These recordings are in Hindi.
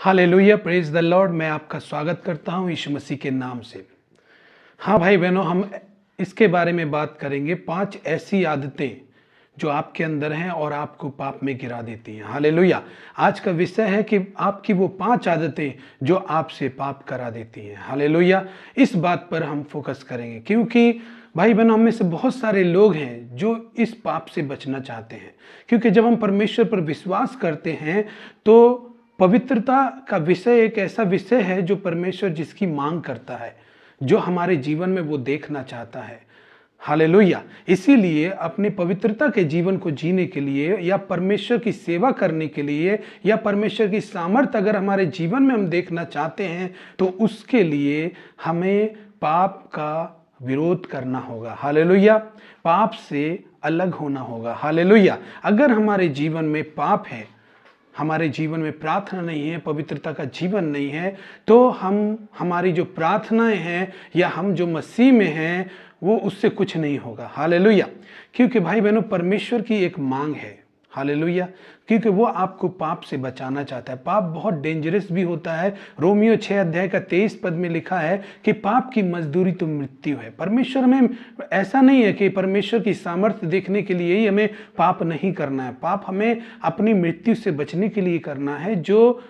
Hallelujah, praise the Lord. मैं आपका स्वागत करता हूं यीशु मसीह के नाम से। हाँ भाई बहनों, हम इसके बारे में बात करेंगे 5 ऐसी आदतें जो आपके अंदर हैं और आपको पाप में गिरा देती हैं। हालेलुया। आज का विषय है कि आपकी वो 5 आदतें जो आपसे पाप करा देती हैं। हालेलुया। इस बात पर हम फोकस करेंगे क्योंकि भाई बहनों, हम में से बहुत सारे लोग हैं जो इस पाप से बचना चाहते हैं। क्योंकि जब हम परमेश्वर पर विश्वास करते हैं तो पवित्रता का विषय एक ऐसा विषय है जो परमेश्वर जिसकी मांग करता है, जो हमारे जीवन में वो देखना चाहता है। हालेलुया। इसीलिए अपने पवित्रता के जीवन को जीने के लिए या परमेश्वर की सेवा करने के लिए या परमेश्वर की सामर्थ अगर हमारे जीवन में हम देखना चाहते हैं तो उसके लिए हमें पाप का विरोध करना होगा। हालेलुया। पाप से अलग होना होगा। हालेलुया। अगर हमारे जीवन में पाप है, हमारे जीवन में प्रार्थना नहीं है, पवित्रता का जीवन नहीं है, तो हमारी जो प्रार्थनाएं हैं या हम जो मसीह में हैं वो उससे कुछ नहीं होगा। हालेलुया। क्योंकि भाई बहनों, परमेश्वर की एक मांग है। हालेलुया। क्योंकि वो आपको पाप से बचाना चाहता है। पाप बहुत डेंजरस भी होता है। रोमियो 6 अध्याय का 23 पद में लिखा है कि पाप की मजदूरी तो मृत्यु है। परमेश्वर में ऐसा नहीं है कि परमेश्वर की सामर्थ्य देखने के लिए ही हमें पाप नहीं करना है। पाप हमें अपनी मृत्यु से बचने के लिए करना है, जो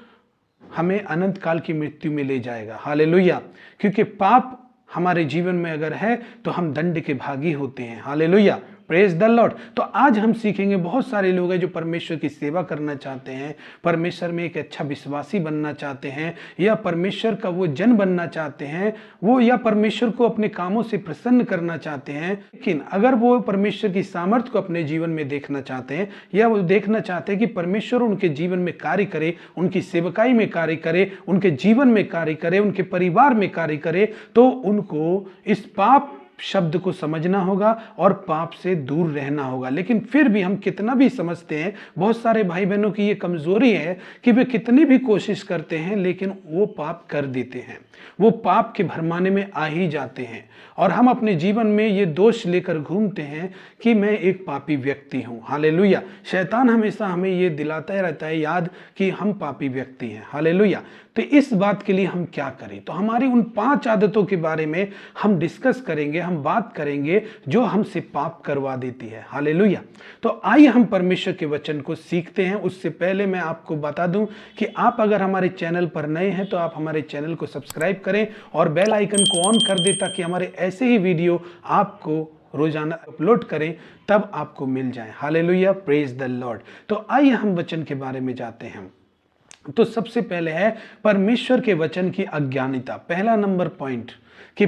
हमें अनंत काल की मृत्यु में ले जाएगा। हालेलुया। क्योंकि पाप हमारे जीवन में अगर है तो हम दंड के भागी होते हैं। Hallelujah, praise the Lord. तो आज हम सीखेंगे, बहुत सारे लोग हैं जो परमेश्वर की सेवा करना चाहते हैं, परमेश्वर में एक अच्छा विश्वासी बनना चाहते हैं, या परमेश्वर का वो जन बनना चाहते हैं, वो या परमेश्वर को अपने कामों से प्रसन्न करना चाहते हैं। लेकिन अगर वो परमेश्वर की सामर्थ्य को अपने जीवन में देखना चाहते हैं या वो देखना चाहते हैं कि परमेश्वर उनके जीवन में कार्य करे, उनकी सेवकाई में कार्य करे, उनके जीवन में कार्य करे, उनके परिवार में कार्य करे, तो उनको इस पाप शब्द को समझना होगा और पाप से दूर रहना होगा। लेकिन फिर भी हम कितना भी समझते हैं, बहुत सारे भाई बहनों की ये कमजोरी है कि वे कितनी भी कोशिश करते हैं लेकिन वो पाप कर देते हैं, वो पाप के भरमाने में आ ही जाते हैं। और हम अपने जीवन में ये दोष लेकर घूमते हैं कि मैं एक पापी व्यक्ति हूं। हालेलुया। शैतान हमेशा हमें ये दिलाता रहता है याद कि हम पापी व्यक्ति हैं। हालेलुया। तो इस बात के लिए हम क्या करें? तो हमारी उन 5 आदतों के बारे में हम डिस्कस करेंगे, हम बात करेंगे जो हमसे पाप करवा देती है। हालेलुया। तो आइए हम परमेश्वर के वचन को सीखते हैं। उससे पहले मैं आपको बता दूं कि आप अगर हमारे चैनल पर नए हैं तो आप हमारे चैनल को सब्सक्राइब करें और बेल आइकन को ऑन कर दें ताकि हमारे ऐसे ही वीडियो आपको रोजाना अपलोड करें तब आपको मिल जाए। Hallelujah, praise the Lord. तो आइए हम वचन के बारे में जाते हैं। तो सबसे पहले है परमेश्वर के वचन की अज्ञानता। पहला नंबर पॉइंट कि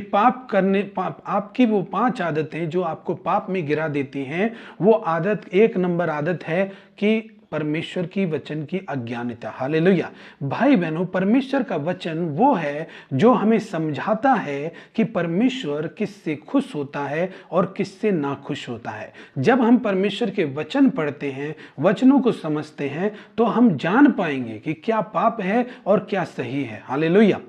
आपकी वो 5 आदतें जो आपको पाप में गिरा देती हैं, वो आदत, 1 नंबर आदत है कि परमेश्वर की वचन की अज्ञानता। हालेलुया। भाई बहनों, परमेश्वर का वचन वो है जो हमें समझाता है कि परमेश्वर किससे खुश होता है और किससे नाखुश होता है। जब हम परमेश्वर के वचन पढ़ते हैं, वचनों को समझते हैं, तो हम जान पाएंगे कि क्या पाप है और क्या सही है। हालेलुया।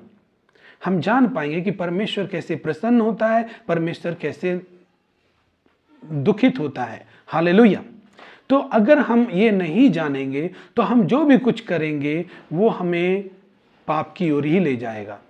हम जान पाएंगे कि परमेश्वर कैसे प्रसन्न होता है, परमेश्वर कैसे दुखित होता है। हालेलुया। तो अगर हम ये नहीं जानेंगे तो हम जो भी कुछ करेंगे वो हमें पाप की ओर ही ले जाएगा।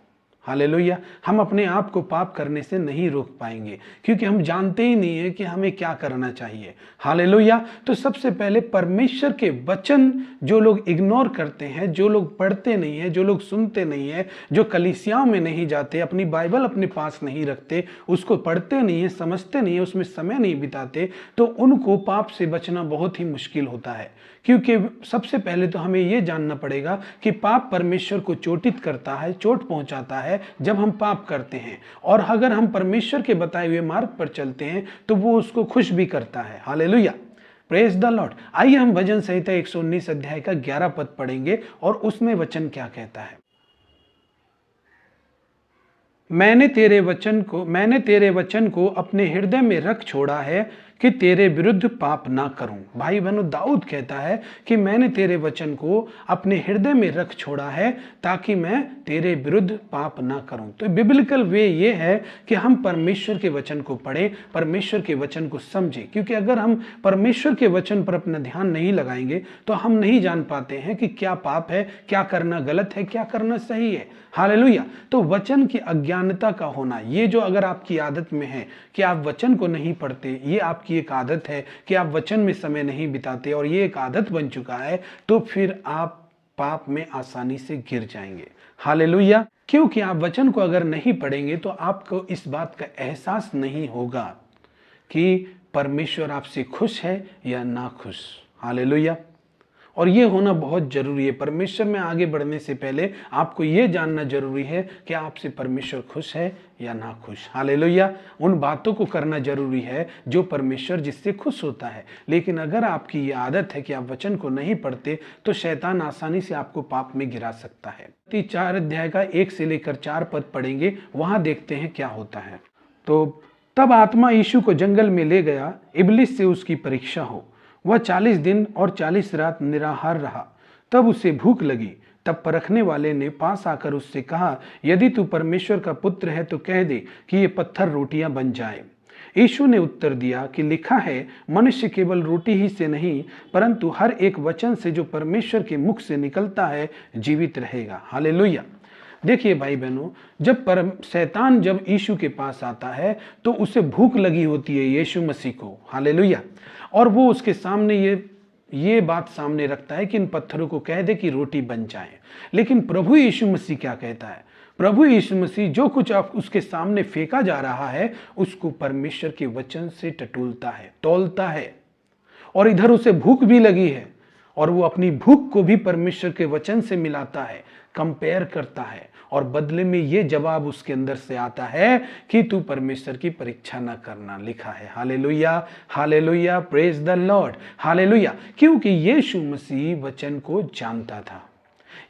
हालेलुया। हम अपने आप को पाप करने से नहीं रोक पाएंगे क्योंकि हम जानते ही नहीं है कि हमें क्या करना चाहिए। हालेलुया। तो सबसे पहले परमेश्वर के वचन जो लोग इग्नोर करते हैं, जो लोग पढ़ते नहीं है, जो लोग सुनते नहीं है, जो कलीसियाओं में नहीं जाते, अपनी बाइबल अपने पास नहीं रखते, उसको पढ़ते नहीं है, समझते नहीं है, उसमें समय नहीं बिताते, तो उनको पाप से बचना बहुत ही मुश्किल होता है। क्योंकि सबसे पहले तो हमें यह जानना पड़ेगा कि पाप परमेश्वर को चोटित करता है, चोट पहुंचाता है जब हम पाप करते हैं। और अगर हम परमेश्वर के बताए हुए मार्ग पर चलते हैं तो वो उसको खुश भी करता है। Hallelujah, praise the Lord. आइए हम भजन संहिता 119 अध्याय का 11 पद पढ़ेंगे और उसमें वचन क्या कहता है। मैंने तेरे वचन को अपने हृदय में रख छोड़ा है कि तेरे विरुद्ध पाप ना करूं। भाई बहनों, दाऊद कहता है कि मैंने तेरे वचन को अपने हृदय में रख छोड़ा है ताकि मैं तेरे विरुद्ध पाप ना करूं। तो बिब्लिकल वे ये है कि हम परमेश्वर के वचन को पढ़ें, परमेश्वर के वचन को समझें, क्योंकि अगर हम परमेश्वर के वचन पर अपना ध्यान नहीं लगाएंगे तो हम नहीं जान पाते हैं कि क्या पाप है, क्या करना गलत है, क्या करना सही है। हालेलुया। तो वचन की अज्ञानता का होना, ये जो अगर आपकी आदत में है कि आप वचन को नहीं पढ़ते, ये आपकी एक आदत है कि आप वचन में समय नहीं बिताते और ये एक आदत बन चुका है, तो फिर आप पाप में आसानी से गिर जाएंगे। हालेलुया। क्योंकि आप वचन को अगर नहीं पढ़ेंगे तो आपको इस बात का एहसास नहीं होगा कि परमेश्वर आपसे खुश है या ना खुश। हालेलुया। और ये होना बहुत जरूरी है। परमेश्वर में आगे बढ़ने से पहले आपको ये जानना जरूरी है कि आपसे परमेश्वर खुश है या ना खुश। हालेलुया। उन बातों को करना जरूरी है जो परमेश्वर जिससे खुश होता है। लेकिन अगर आपकी ये आदत है कि आप वचन को नहीं पढ़ते तो शैतान आसानी से आपको पाप में गिरा सकता है। 4 अध्याय का 1 से लेकर 4 पद पढ़ेंगे, वहां देखते हैं क्या होता है। तो तब आत्मा यीशु को जंगल में ले गया, इब्लिस से उसकी परीक्षा हो। वह 40 दिन और 40 रात निराहार रहा। तब उसे भूख लगी। तब परखने वाले ने पास आकर उससे कहा, यदि तू परमेश्वर का पुत्र है तो कह दे कि ये पत्थर रोटियां बन जाएं। यीशु ने उत्तर दिया कि लिखा है, मनुष्य केवल रोटी ही से नहीं परंतु हर एक वचन से जो परमेश्वर के मुख से निकलता है जीवित रहेगा। हालेलुया। देखिए भाई बहनों, जब शैतान जब यीशु के पास आता है तो उसे भूख लगी होती है यीशु मसीह को। हालेलुया। और वो उसके सामने ये बात सामने रखता है कि इन पत्थरों को कह दे कि रोटी बन जाए। लेकिन प्रभु यीशु मसीह क्या कहता है? प्रभु यीशु मसीह जो कुछ आप उसके सामने फेंका जा रहा है उसको परमेश्वर के वचन से टटोलता है, तौलता है। और इधर उसे भूख भी लगी है और वो अपनी भूख को भी परमेश्वर के वचन से मिलाता है, कंपेयर करता है, और बदले में ये जवाब उसके अंदर से आता है कि तू परमेश्वर की परीक्षा ना करना। लिखा है। Hallelujah, hallelujah, praise the Lord. Hallelujah. क्योंकि यीशु मसीह वचन को जानता था,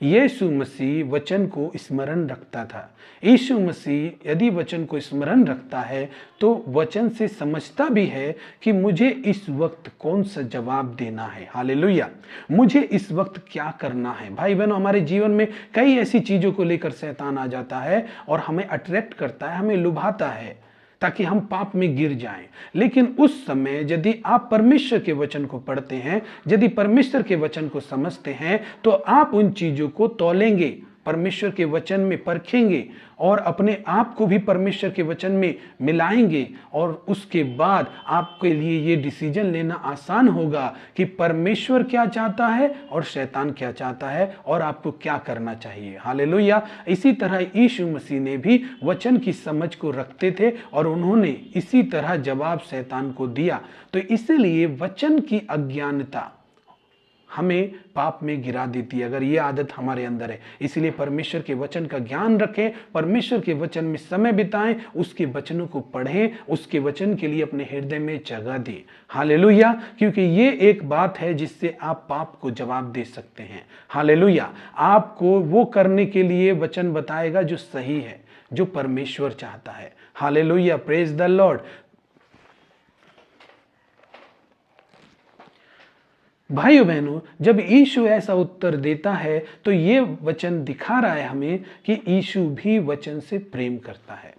यीशु मसीह वचन को स्मरण रखता था। यीशु मसीह यदि वचन को स्मरण रखता है तो वचन से समझता भी है कि मुझे इस वक्त कौन सा जवाब देना है। हालेलुया। मुझे इस वक्त क्या करना है। भाई बहनों, हमारे जीवन में कई ऐसी चीजों को लेकर शैतान आ जाता है और हमें अट्रैक्ट करता है, हमें लुभाता है ताकि हम पाप में गिर जाएं। लेकिन उस समय यदि आप परमेश्वर के वचन को पढ़ते हैं, यदि परमेश्वर के वचन को समझते हैं तो आप उन चीजों को तौलेंगे, परमेश्वर के वचन में परखेंगे और अपने आप को भी परमेश्वर के वचन में मिलाएंगे। और उसके बाद आपके लिए ये डिसीजन लेना आसान होगा कि परमेश्वर क्या चाहता है और शैतान क्या चाहता है और आपको क्या करना चाहिए। हालेलुया। इसी तरह यीशु मसीह ने भी वचन की समझ को रखते थे और उन्होंने इसी तरह जवाब शैतान को दिया। तो इसीलिए वचन की अज्ञानता हमें पाप में गिरा देती है अगर ये आदत हमारे अंदर है। इसलिए परमेश्वर के वचन का ज्ञान रखें, परमेश्वर के वचन में समय बिताएं, उसके वचनों को पढ़ें, उसके वचन के लिए अपने हृदय में जगह दें। हालेलुया। क्योंकि ये एक बात है जिससे आप पाप को जवाब दे सकते हैं। हालेलुया। आपको वो करने के लिए वचन बताएगा जो सही है, जो परमेश्वर चाहता है। Hallelujah, praise the Lord. भाइयों बहनों, जब यीशु ऐसा उत्तर देता है तो ये वचन दिखा रहा है हमें कि यीशु भी वचन से प्रेम करता है।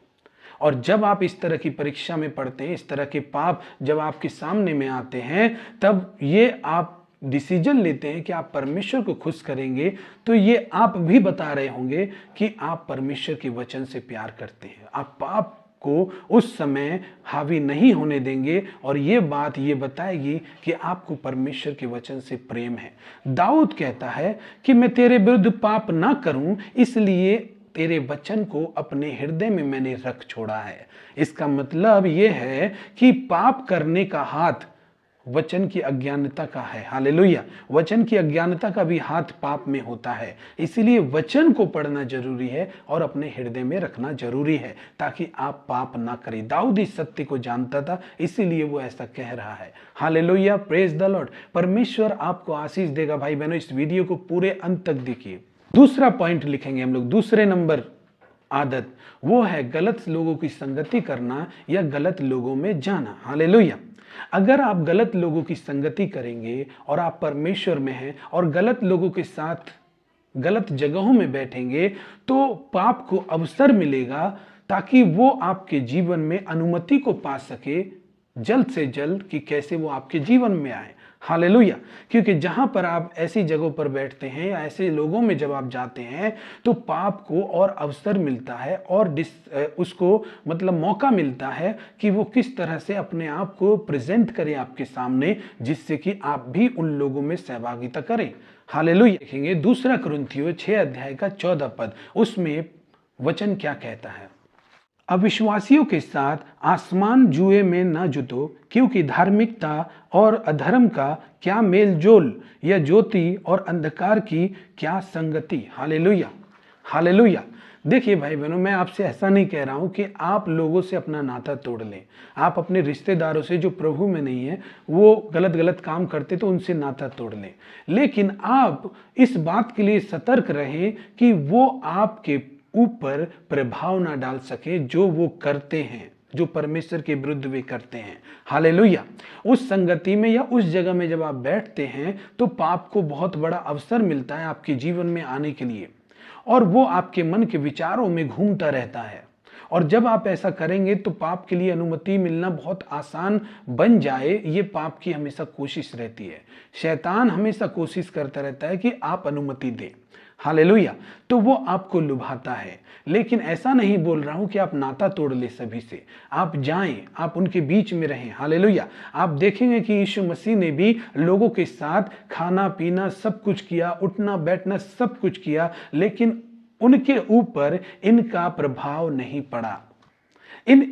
और जब आप इस तरह की परीक्षा में पढ़ते हैं, इस तरह के पाप जब आपके सामने में आते हैं, तब ये आप डिसीजन लेते हैं कि आप परमेश्वर को खुश करेंगे, तो ये आप भी बता रहे होंगे कि आप परमेश्वर के वचन से प्यार करते हैं। आप पाप को उस समय हावी नहीं होने देंगे और ये बात ये बताएगी कि आपको परमेश्वर के वचन से प्रेम है। दाऊद कहता है कि मैं तेरे विरुद्ध पाप ना करूं, इसलिए तेरे वचन को अपने हृदय में मैंने रख छोड़ा है। इसका मतलब ये है कि पाप करने का हाथ वचन की अज्ञानता का है। हालेलुया। वचन की अज्ञानता का भी हाथ पाप में होता है। इसीलिए वचन को पढ़ना जरूरी है और अपने हृदय में रखना जरूरी है ताकि आप पाप ना करें। दाऊद इस सत्य को जानता था, इसीलिए वो ऐसा कह रहा है। Hallelujah, praise the Lord. परमेश्वर आपको आशीष देगा। भाई बहनों, इस वीडियो को पूरे अंत तक देखिए। दूसरा पॉइंट लिखेंगे हम लोग, दूसरे नंबर आदत, वो है गलत लोगों की संगति करना या गलत लोगों में जाना। हालेलुया। अगर आप गलत लोगों की संगति करेंगे और आप परमेश्वर में हैं और गलत लोगों के साथ गलत जगहों में बैठेंगे तो पाप को अवसर मिलेगा ताकि वो आपके जीवन में अनुमति को पा सके जल्द से जल्द कि कैसे वो आपके जीवन में आए। हालेलुया। क्योंकि जहां पर आप ऐसी जगहों पर बैठते हैं या ऐसे लोगों में जब आप जाते हैं तो पाप को और अवसर मिलता है और उसको मतलब मौका मिलता है कि वो किस तरह से अपने आप को प्रेजेंट करे आपके सामने, जिससे कि आप भी उन लोगों में सहभागिता करें। हालेलुया। देखेंगे दूसरा कुरिन्थियों 6 अध्याय का 14 पद, उसमें वचन क्या कहता है? अविश्वासियों के साथ आसमान जुए में न जुटो, क्योंकि धार्मिकता और अधर्म का क्या मेल जोल, या ज्योति और अंधकार की क्या संगति। हालेलुया। हालेलुया। देखिए भाई बहनों, मैं आपसे ऐसा नहीं कह रहा हूं कि आप लोगों से अपना नाता तोड़ लें। आप अपने रिश्तेदारों से जो प्रभु में नहीं है, वो गलत गलत काम करते तो उनसे नाता तोड़ लें। लेकिन आप इस बात के लिए सतर्क रहें कि वो आपके ऊपर प्रभाव ना डाल सके जो वो करते हैं, जो परमेश्वर के विरुद्ध वे करते हैं। हालेलुया। उस संगति में या उस जगह में जब आप बैठते हैं तो पाप को बहुत बड़ा अवसर मिलता है आपके जीवन में आने के लिए, और वो आपके मन के विचारों में घूमता रहता है। और जब आप ऐसा करेंगे तो पाप के लिए अनुमति मिलना बहुत आसान बन जाए, ये पाप की हमेशा कोशिश रहती है। शैतान हमेशा कोशिश करता रहता है कि आप अनुमति दें। हालेलुया। तो वो आपको लुभाता है। लेकिन ऐसा नहीं बोल रहा हूं कि आप नाता तोड़ ले सभी से, आप जाएं, आप उनके बीच में रहें। हालेलुया। आप देखेंगे कि यीशु मसीह ने भी लोगों के साथ खाना पीना सब कुछ किया, उठना बैठना सब कुछ किया, लेकिन उनके ऊपर इनका प्रभाव नहीं पड़ा।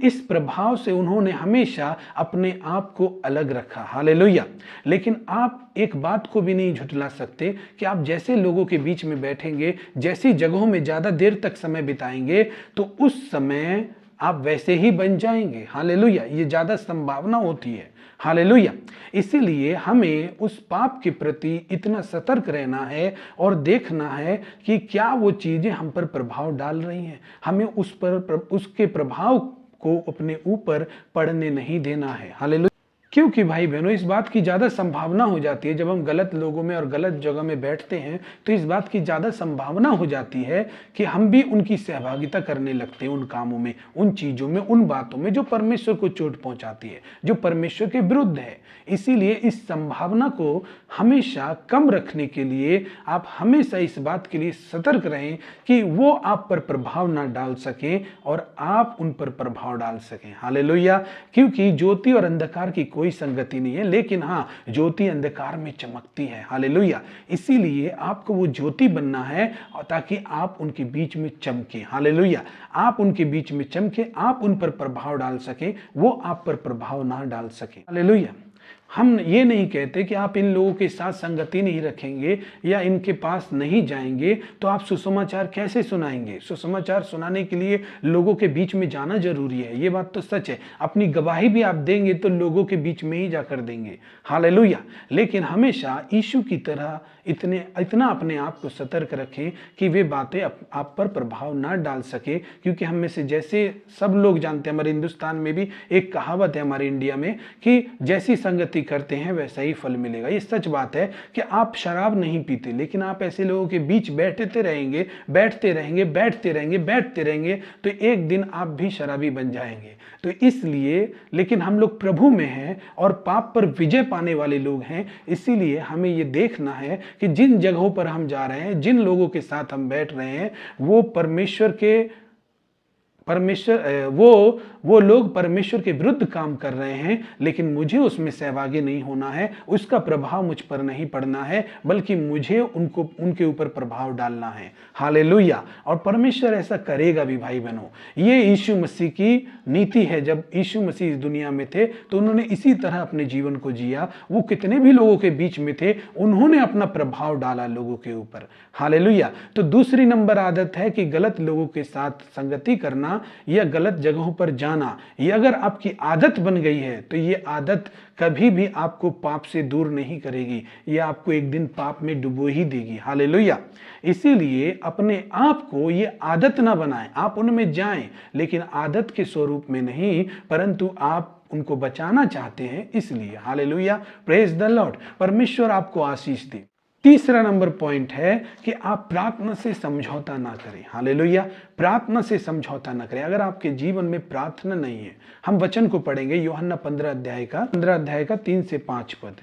इस प्रभाव से उन्होंने हमेशा अपने आप को अलग रखा। हालेलुया। लेकिन आप एक बात को भी नहीं झुठला सकते कि आप जैसे लोगों के बीच में बैठेंगे, जैसी जगहों में ज्यादा देर तक समय बिताएंगे, तो उस समय आप वैसे ही बन जाएंगे। हालेलुया। ये ज्यादा संभावना होती है। हालेलुया। इसीलिए हमें उस पाप के प्रति इतना सतर्क रहना है और देखना है कि क्या वो चीजें हम पर प्रभाव डाल रही हैं। हमें उसके प्रभाव को अपने ऊपर पड़ने नहीं देना है। हालेलुया। क्योंकि भाई बहनों, इस बात की ज्यादा संभावना हो जाती है जब हम गलत लोगों में और गलत जगह में बैठते हैं, तो इस बात की ज्यादा संभावना हो जाती है कि हम भी उनकी सहभागिता करने लगते हैं उन कामों में, उन चीजों में, उन बातों में जो परमेश्वर को चोट पहुंचाती है, जो परमेश्वर के विरुद्ध है। इसीलिए इस संभावना को हमेशा कम रखने के लिए आप हमेशा इस बात के लिए सतर्क रहें कि वो आप पर प्रभाव ना डाल सकें और आप उन पर प्रभाव डाल सकें। हालेलुया। क्योंकि ज्योति और अंधकार की कोई संगति नहीं है, लेकिन हाँ, ज्योति अंधकार में चमकती है। हालेलुया। इसीलिए आपको वो ज्योति बनना है ताकि आप उनके बीच में चमके। हालेलुया। आप उनके बीच में चमके, आप उन पर प्रभाव डाल सके, वो आप पर प्रभाव ना डाल सके। हालेलुया। हम ये नहीं कहते कि आप इन लोगों के साथ संगति नहीं रखेंगे या इनके पास नहीं जाएंगे तो आप सुसमाचार कैसे सुनाएंगे। सुसमाचार सुनाने के लिए लोगों के बीच में जाना जरूरी है, ये बात तो सच है। अपनी गवाही भी आप देंगे तो लोगों के बीच में ही जाकर देंगे। हालेलुया। लेकिन हमेशा यीशु की तरह इतना अपने आप को सतर्क रखें कि वे बातें आप पर प्रभाव ना डाल सके। क्योंकि हम में से जैसे सब लोग जानते हैं, हमारे हिंदुस्तान में भी एक कहावत है, हमारे इंडिया में, कि जैसी संगति करते हैं वैसा ही फल मिलेगा। ये सच बात है कि आप शराब नहीं पीते, लेकिन आप ऐसे लोगों के बीच बैठते रहेंगे, बैठते रहेंगे, बैठते रहेंगे, बैठते रहेंगे, तो एक दिन आप भी शराबी बन जाएंगे। तो इसलिए, लेकिन हम लोग प्रभु में हैं और पाप पर विजय पाने वाले लोग हैं। इसीलिए हमें ये देखना है कि जिन जगहों पर हम जा रहे हैं, जिन लोगों के साथ हम बैठ रहे हैं, वो वो लोग परमेश्वर के विरुद्ध काम कर रहे हैं, लेकिन मुझे उसमें सहभागी नहीं होना है, उसका प्रभाव मुझ पर नहीं पड़ना है, बल्कि मुझे उनके ऊपर प्रभाव डालना है। हालेलुया। और परमेश्वर ऐसा करेगा भी भाई बहनों। ये यीशु मसीह की नीति है। जब यीशु मसीह इस दुनिया में थे तो उन्होंने इसी तरह अपने जीवन को जिया। वो कितने भी लोगों के बीच में थे, उन्होंने अपना प्रभाव डाला लोगों के ऊपर। हालेलुया। तो दूसरी नंबर आदत है कि गलत लोगों के साथ संगति करना करना या गलत जगहों पर जाना, ये अगर आपकी आदत बन गई है तो ये आदत कभी भी आपको पाप से दूर नहीं करेगी, ये आपको एक दिन पाप में डुबो ही देगी। हालेलुया। इसीलिए अपने आप को ये आदत ना बनाएं, आप उनमें जाएं लेकिन आदत के स्वरूप में नहीं, परंतु आप उनको बचाना चाहते हैं इसलिए। Hallelujah, praise the Lord. परमेश्वर आपको आशीष दे। तीसरा नंबर पॉइंट है कि आप प्रार्थना से समझौता ना करें। हालेलुया, प्रार्थना से समझौता ना करें। अगर आपके जीवन में प्रार्थना नहीं है, हम वचन को पढ़ेंगे यूहन्ना 15 अध्याय का 3 से 5 पद।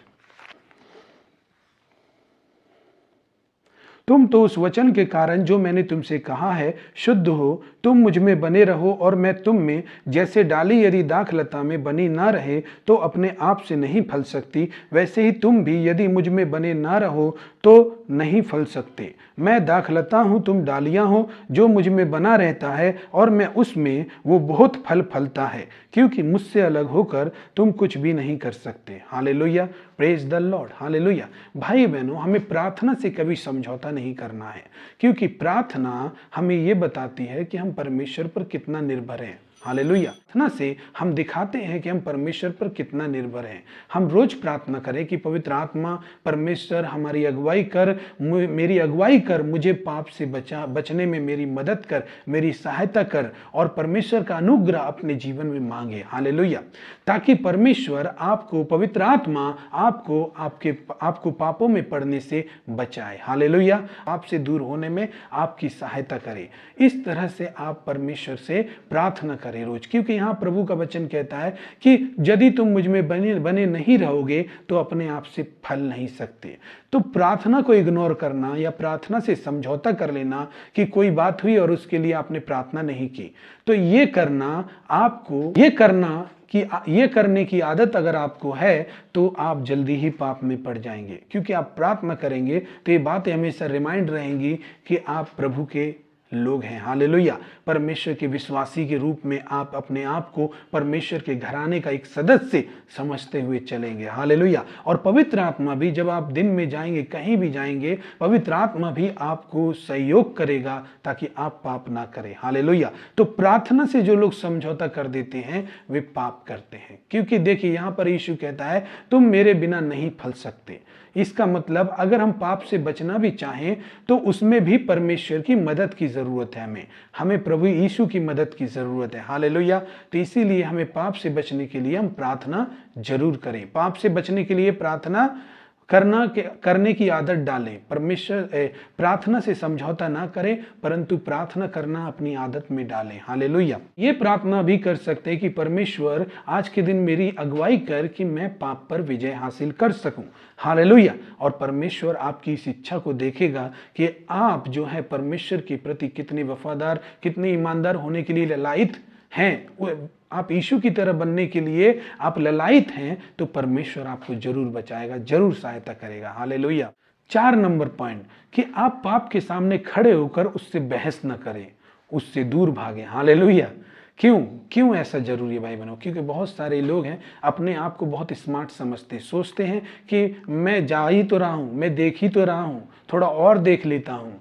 तुम तो उस वचन के कारण जो मैंने तुमसे कहा है शुद्ध हो। तुम मुझ में बने रहो और मैं तुम में। जैसे डाली यदि दाखलता में बनी ना रहे तो अपने आप से नहीं फल सकती, वैसे ही तुम भी यदि मुझ में बने ना रहो तो नहीं फल सकते। मैं दाखलता हूँ, तुम डालियाँ हो। जो मुझ में बना रहता है और मैं उसमें, वो बहुत फल फलता है, क्योंकि मुझसे अलग होकर तुम कुछ भी नहीं कर सकते। Hallelujah, praise the Lord. Hallelujah. भाई बहनों, हमें प्रार्थना से कभी समझौता नहीं करना है, क्योंकि प्रार्थना हमें ये बताती है कि हम परमेश्वर पर कितना निर्भर हैं। हालेलुया। प्रार्थना से हम दिखाते हैं कि हम परमेश्वर पर कितना निर्भर हैं। हम रोज प्रार्थना करें कि पवित्र आत्मा परमेश्वर हमारी अगुवाई कर, मेरी अगुवाई कर, मुझे पाप से बचने में मेरी मदद कर, मेरी सहायता कर, और परमेश्वर का अनुग्रह अपने जीवन में मांगे। हालेलुया। ताकि परमेश्वर आपको, पवित्र आत्मा आपको पापों में पड़ने से बचाए। हालेलुया। आपसे दूर होने में आपकी सहायता करे। इस तरह से आप परमेश्वर से प्रार्थना करें रोज, क्योंकि यहाँ प्रभु का वचन कहता है कि यदि तुम मुझ में बने नहीं रहोगे तो अपने आप से फल नहीं सकते। तो प्रार्थना को इग्नोर करना या प्रार्थना से समझौता कर लेना कि कोई बात हुई और उसके लिए आपने प्रार्थना नहीं की, तो ये करने की आदत अगर आपको है तो आप जल्दी ही पाप में पड़ जाएंगे। क्योंकि आप प्रार्थना करेंगे तो ये बातें हमेशा रिमाइंड रहेंगी कि आप प्रभु के लोग हैं। हालेलुया। परमेश्वर के विश्वासी के रूप में आप अपने आप को परमेश्वर के घराने का एक सदस्य समझते हुए चलेंगे। हालेलुया। और पवित्र आत्मा भी, जब आप दिन में जाएंगे, कहीं भी जाएंगे, पवित्र आत्मा भी आपको सहयोग करेगा ताकि आप पाप ना करें। हालेलुया। तो प्रार्थना से जो लोग समझौता कर देते हैं वे पाप करते हैं। क्योंकि देखिए यहाँ पर यीशु कहता है तुम मेरे बिना नहीं फल सकते। इसका मतलब अगर हम पाप से बचना भी चाहें तो उसमें भी परमेश्वर की मदद की जरूरत है। हमें प्रभु यीशु की मदद की जरूरत है। हालेलुया। तो इसीलिए हमें पाप से बचने के लिए हम प्रार्थना जरूर करें। पाप से बचने के लिए प्रार्थना करने की आदत डालें। प्रार्थना से समझौता ना करें, परंतु प्रार्थना करना अपनी आदत में डालें। हालेलुया। ये प्रार्थना भी कर सकते हैं कि परमेश्वर आज के दिन मेरी अगुवाई कर कि मैं पाप पर विजय हासिल कर सकूं। हालेलुया। और परमेश्वर आपकी इस इच्छा को देखेगा कि आप जो है परमेश्वर के प्रति कितने वफादार, कितने ईमानदार होने के लिए ललायित हैं। आप यीशु की तरह बनने के लिए आप ललायित हैं, तो परमेश्वर आपको जरूर बचाएगा, जरूर सहायता करेगा। हालेलुया। 4 नंबर पॉइंट कि आप पाप के सामने खड़े होकर उससे बहस न करें, उससे दूर भागें। हालेलुया। क्यों ऐसा जरूरी है भाई बहनों? क्योंकि बहुत सारे लोग हैं अपने आप को बहुत स्मार्ट समझते, सोचते हैं कि मैं जा ही तो रहा हूं, मैं देख ही तो रहा हूं, थोड़ा और देख लेता हूं।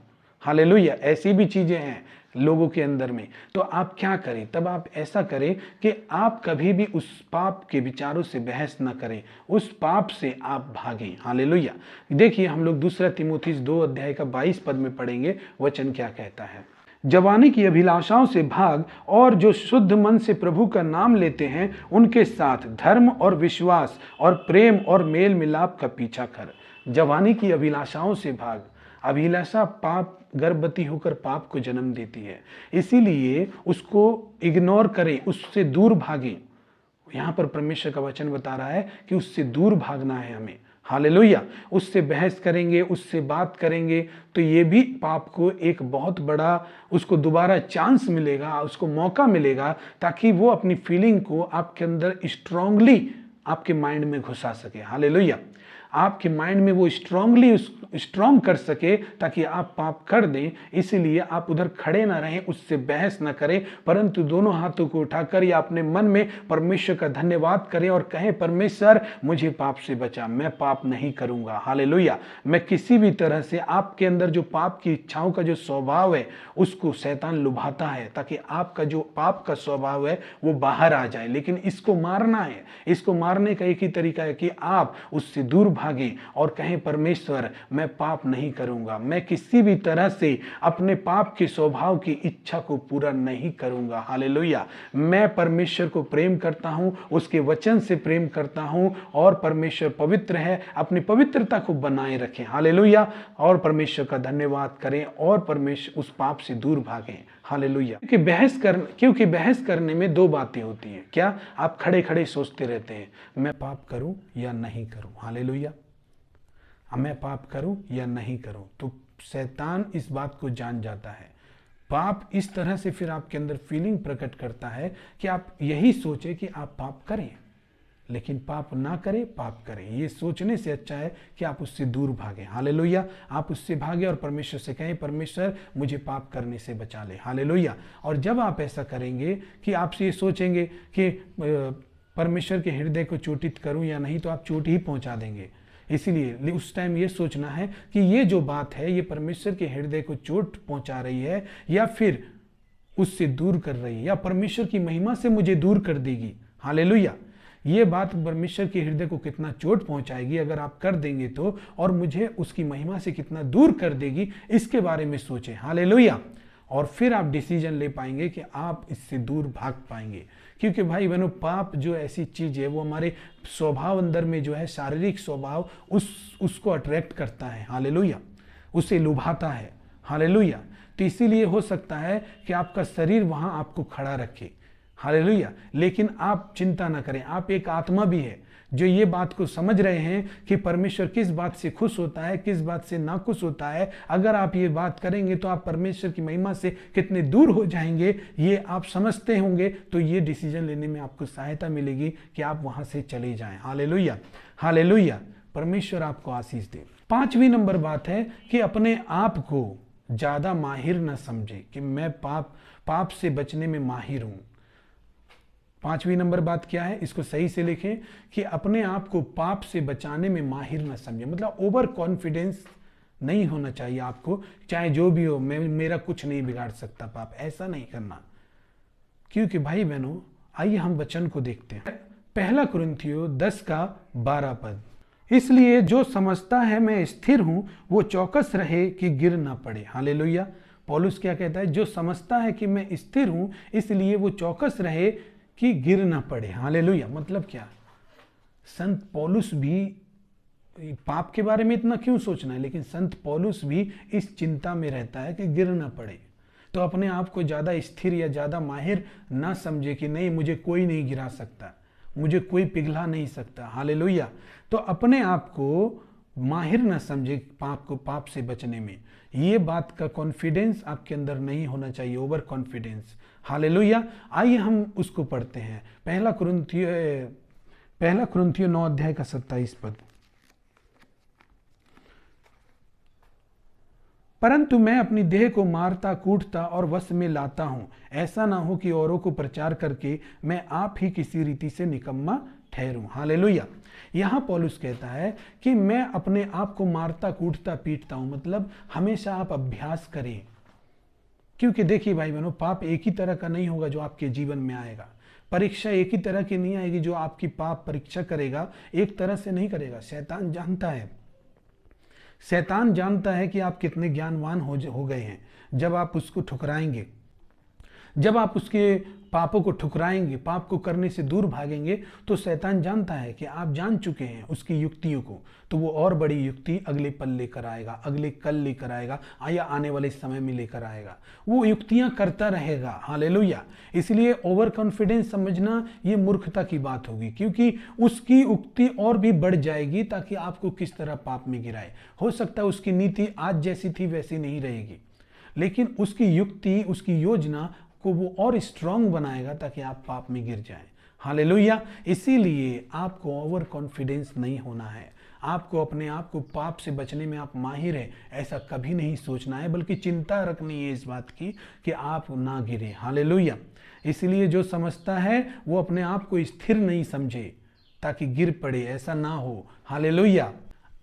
हालेलुया। ऐसी भी चीजें हैं लोगों के अंदर में। तो आप क्या करें? तब आप ऐसा करें कि आप कभी भी उस पाप के विचारों से बहस न करें, उस पाप से आप भागें। हालेलुया। देखिए हम लोग 2 तीमुथियुस 2 अध्याय का 22 पद में पढ़ेंगे, वचन क्या कहता है। जवानी की अभिलाषाओं से भाग, और जो शुद्ध मन से प्रभु का नाम लेते हैं उनके साथ धर्म और विश्वास और प्रेम और मेल मिलाप का पीछा कर। जवानी की अभिलाषाओं से भाग। अभिलाषा पाप, गर्भवती होकर पाप को जन्म देती है, इसीलिए उसको इग्नोर करें, उससे दूर भागें। यहाँ पर परमेश्वर का वचन बता रहा है कि उससे दूर भागना है हमें। हालेलुया। उससे बहस करेंगे, उससे बात करेंगे तो ये भी पाप को एक बहुत बड़ा, उसको दोबारा चांस मिलेगा, उसको मौका मिलेगा ताकि वो अपनी फीलिंग को आपके अंदर स्ट्रांगली आपके माइंड में घुसा सके। हालेलुया। आपके माइंड में वो स्ट्रांग कर सके ताकि आप पाप कर दें। इसीलिए आप उधर खड़े ना रहें, उससे बहस ना करें, परंतु दोनों हाथों को उठाकर या अपने मन में परमेश्वर का धन्यवाद करें और कहें, परमेश्वर मुझे पाप से बचा, मैं पाप नहीं करूंगा। हालेलुया। मैं किसी भी तरह से आपके अंदर जो पाप की इच्छाओं का जो स्वभाव है उसको शैतान लुभाता है ताकि आपका जो पाप का स्वभाव है वो बाहर आ जाए। लेकिन इसको मारना है। इसको मारने का एक ही तरीका है कि आप उससे दूर भागें और कहें, परमेश्वर मैं पाप नहीं करूंगा, मैं किसी भी तरह से अपने पाप के स्वभाव की इच्छा को पूरा नहीं करूंगा। हालेलुया। मैं परमेश्वर को प्रेम करता हूं, उसके वचन से प्रेम करता हूं और परमेश्वर पवित्र है, अपनी पवित्रता को बनाए रखें। हालेलुया। और परमेश्वर का धन्यवाद करें और परमेश्वर उस पाप से दूर भागें। हालेलुया। क्योंकि बहस करने में दो बातें होती हैं। क्या? आप खड़े खड़े सोचते रहते हैं, मैं पाप करूं या नहीं करूं। हालेलुया। मैं पाप करूं या नहीं करूं। तो शैतान इस बात को जान जाता है। पाप इस तरह से फिर आपके अंदर फीलिंग प्रकट करता है कि आप यही सोचे कि आप पाप करें, लेकिन पाप ना करें, पाप करें। ये सोचने से अच्छा है कि आप उससे दूर भागें। हालेलुया। आप उससे भागें और परमेश्वर से कहें, परमेश्वर मुझे पाप करने से बचा ले। हालेलुया। और जब आप ऐसा करेंगे कि आप ये सोचेंगे कि परमेश्वर के हृदय को चोटित करूं या नहीं, तो आप चोट ही पहुंचा देंगे। इसीलिए उस टाइम ये सोचना है कि ये जो बात है ये परमेश्वर के हृदय को चोट पहुंचा रही है या फिर उससे दूर कर रही है, या परमेश्वर की महिमा से मुझे दूर कर देगी। हालेलुया। ये बात परमेश्वर के हृदय को कितना चोट पहुंचाएगी अगर आप कर देंगे तो, और मुझे उसकी महिमा से कितना दूर कर देगी, इसके बारे में सोचें। हालेलुया। और फिर आप डिसीजन ले पाएंगे कि आप इससे दूर भाग पाएंगे। क्योंकि भाई बहनों, पाप जो ऐसी चीज है वो हमारे स्वभाव अंदर में जो है, शारीरिक स्वभाव उसको अट्रैक्ट करता है। हालेलुया। उसे लुभाता है। हालेलुया। तो इसीलिए हो सकता है कि आपका शरीर वहां आपको खड़ा रखे। हालेलुया। लेकिन आप चिंता ना करें, आप एक आत्मा भी है जो ये बात को समझ रहे हैं कि परमेश्वर किस बात से खुश होता है, किस बात से नाखुश होता है। अगर आप ये बात करेंगे तो आप परमेश्वर की महिमा से कितने दूर हो जाएंगे ये आप समझते होंगे। तो ये डिसीजन लेने में आपको सहायता मिलेगी कि आप वहां से चले जाएं। हालेलुया। हालेलुया। परमेश्वर आपको आशीष दे। 5वीं नंबर बात है कि अपने आप को ज्यादा माहिर न समझे कि मैं पाप से बचने में माहिर हूं। 5वीं नंबर बात क्या है, इसको सही से लिखें कि अपने आप को पाप से बचाने में माहिर न समझे। मतलब ओवर कॉन्फिडेंस नहीं होना चाहिए आपको, चाहे जो भी हो, मेरा कुछ नहीं बिगाड़ सकता पाप, ऐसा नहीं करना। क्योंकि भाई बहनों, आइए हम वचन को देखते हैं। 1 कुरिन्थियों 10:12 पद। इसलिए जो समझता है मैं स्थिर हूं वो चौकस रहे कि गिर ना पड़े। हालेलुया। पौलुस क्या कहता है? जो समझता है कि मैं स्थिर हूं इसलिए वो चौकस रहे कि गिर ना पड़े। हालेलुया। मतलब क्या? संत पौलुस भी पाप के बारे में इतना क्यों सोचना है, लेकिन संत पौलुस भी इस चिंता में रहता है कि गिर ना पड़े। तो अपने आप को ज्यादा स्थिर या ज्यादा माहिर ना समझे कि नहीं, मुझे कोई नहीं गिरा सकता, मुझे कोई पिघला नहीं सकता। हालेलुया। तो अपने आप को माहिर ना समझे पाप से बचने में। ये बात का कॉन्फिडेंस आपके अंदर नहीं होना चाहिए, ओवर कॉन्फिडेंस। हालेलुया। आइए हम उसको पढ़ते हैं। 1 कुरिन्थियों 9:27 पद। परंतु मैं अपनी देह को मारता, कूटता और वश में लाता हूं, ऐसा ना हो कि औरों को प्रचार करके मैं आप ही किसी रीति से निकम्मा ठहरूं। हालेलुया। यहां पौलुस कहता है कि मैं अपने आप को मारता, कूटता, पीटता हूं। मतलब हमेशा आप अभ्यास करें। क्योंकि देखिए भाई बहनों, पाप एक ही तरह का नहीं होगा जो आपके जीवन में आएगा। परीक्षा एक ही तरह की नहीं आएगी जो आपकी पाप परीक्षा करेगा, एक तरह से नहीं करेगा। शैतान जानता है कि आप कितने ज्ञानवान हो गए हैं। जब आप उसको ठुकराएंगे, जब आप उसके पापों को ठुकराएंगे, पाप को करने से दूर भागेंगे, तो शैतान जानता है कि आप जान चुके हैं उसकी युक्तियों को, तो वो और बड़ी युक्ति अगले पल लेकर आएगा, अगले कल लेकर आएगा, या आने वाले समय में लेकर आएगा। वो युक्तियां करता रहेगा। हालेलुया। इसलिए ओवर कॉन्फिडेंस समझना ये मूर्खता की बात होगी, क्योंकि उसकी युक्ति और भी बढ़ जाएगी ताकि आपको किस तरह पाप में गिराए। हो सकता है उसकी नीति आज जैसी थी वैसी नहीं रहेगी, लेकिन उसकी युक्ति, उसकी योजना को वो और स्ट्रांग बनाएगा ताकि आप पाप में गिर जाएं। हालेलुया। इसीलिए आपको ओवर कॉन्फिडेंस नहीं होना है। आपको अपने आप को पाप से बचने में आप माहिर हैं ऐसा कभी नहीं सोचना है, बल्कि चिंता रखनी है इस बात की कि आप ना गिरे। हालेलुया। इसलिए जो समझता है वो अपने आप को स्थिर नहीं समझे ताकि गिर पड़े, ऐसा ना हो। हालेलुया।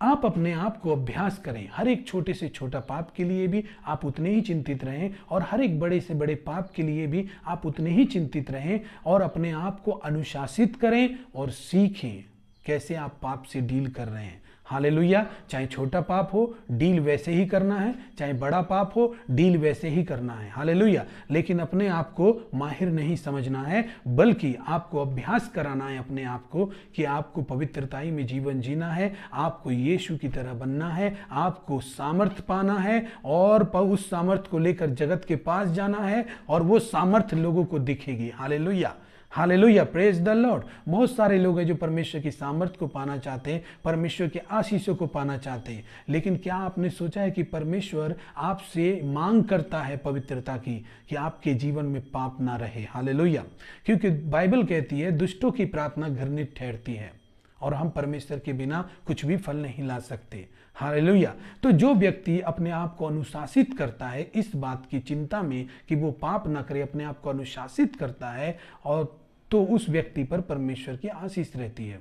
आप अपने आप को अभ्यास करें, हर एक छोटे से छोटा पाप के लिए भी आप उतने ही चिंतित रहें और हर एक बड़े से बड़े पाप के लिए भी आप उतने ही चिंतित रहें और अपने आप को अनुशासित करें और सीखें कैसे आप पाप से डील कर रहे हैं। हालेलुया। चाहे छोटा पाप हो डील वैसे ही करना है, चाहे बड़ा पाप हो डील वैसे ही करना है। हालेलुया। लेकिन अपने आप को माहिर नहीं समझना है, बल्कि आपको अभ्यास कराना है अपने आप को कि आपको पवित्रताई में जीवन जीना है, आपको यीशु की तरह बनना है, आपको सामर्थ पाना है और उस सामर्थ को लेकर जगत के पास जाना है और वो सामर्थ लोगों को दिखेगी। Hallelujah. Hallelujah, praise the Lord. बहुत सारे लोग हैं जो परमेश्वर की सामर्थ को पाना चाहते हैं, परमेश्वर के आशीषों को पाना चाहते हैं, लेकिन क्या आपने सोचा है कि परमेश्वर आपसे मांग करता है पवित्रता की, कि आपके जीवन में पाप ना रहे। हालेलुया। क्योंकि बाइबल कहती है दुष्टों की प्रार्थना घृणित ठहरती है और हम परमेश्वर के बिना कुछ भी फल नहीं ला सकते। हालेलुया। तो जो व्यक्ति अपने आप को अनुशासित करता है इस बात की चिंता में कि वो पाप ना करे, अपने आप को अनुशासित करता है, और तो उस व्यक्ति पर परमेश्वर की आशीष रहती है।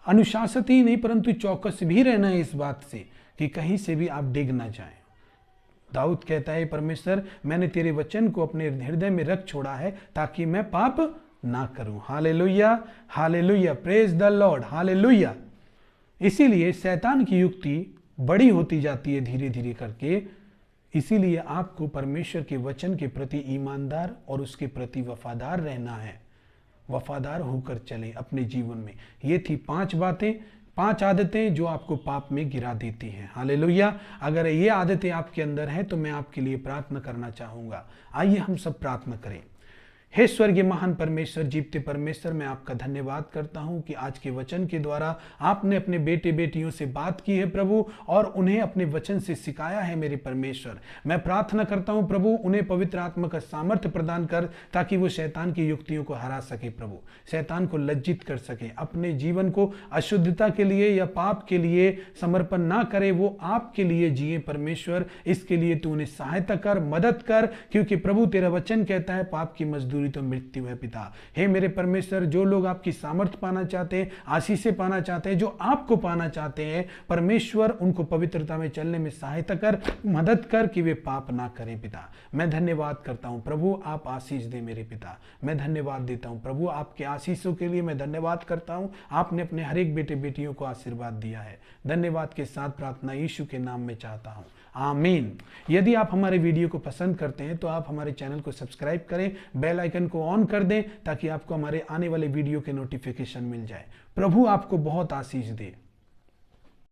अनुशासित ही नहीं परंतु चौकस भी रहना है इस बात से कि कहीं से भी आप डिग ना जाएं। दाऊद कहता है परमेश्वर मैंने तेरे वचन को अपने हृदय में रख छोड़ा है ताकि मैं पाप ना करूं। Hallelujah. Hallelujah, praise the Lord. Hallelujah. इसीलिए शैतान की युक्ति बड़ी होती जाती है धीरे धीरे करके। इसीलिए आपको परमेश्वर के वचन के प्रति ईमानदार और उसके प्रति वफादार रहना है। वफादार होकर चलें अपने जीवन में। ये थी 5 बातें, 5 आदतें जो आपको पाप में गिरा देती हैं। हालेलुया। अगर ये आदतें आपके अंदर हैं तो मैं आपके लिए प्रार्थना करना चाहूँगा। आइए हम सब प्रार्थना करें। हे स्वर्गीय महान परमेश्वर, जीवते परमेश्वर, मैं आपका धन्यवाद करता हूं कि आज के वचन के द्वारा आपने अपने बेटे बेटियों से बात की है प्रभु, और उन्हें अपने वचन से सिखाया है। मेरे परमेश्वर, मैं प्रार्थना करता हूं प्रभु उन्हें पवित्र आत्मा का सामर्थ्य प्रदान कर ताकि वो शैतान की युक्तियों को हरा सके प्रभु, शैतान को लज्जित कर सके, अपने जीवन को अशुद्धता के लिए या पाप के लिए समर्पण ना करे, वो आपके लिए जिए परमेश्वर। इसके लिए तू उन्हें सहायता कर, मदद कर, क्योंकि प्रभु तेरा वचन कहता है पाप की मजदूरी तो मृत्यु है पिता। हे मेरे परमेश्वर, जो लोग आपकी सामर्थ्य पाना चाहते हैं, आशीषें पाना चाहते हैं, जो आपको पाना चाहते हैं परमेश्वर, उनको पवित्रता में चलने में सहायता कर, मदद कर कि वे पाप ना करें पिता। मैं धन्यवाद करता हूं प्रभु, आप आशीष दे मेरे पिता। मैं धन्यवाद देता हूं प्रभु, आपके आशीषों के लिए मैं धन्यवाद करता हूं। आपने अपने हर एक बेटे बेटियों को आशीर्वाद दिया है। धन्यवाद के साथ प्रार्थना यीशु के नाम में चाहता हूं, आमीन। यदि आप हमारे वीडियो को पसंद करते हैं तो आप हमारे चैनल को सब्सक्राइब करें, बेल आइकन को ऑन कर दें ताकि आपको हमारे आने वाले वीडियो के नोटिफिकेशन मिल जाए। प्रभु आपको बहुत आशीष दे।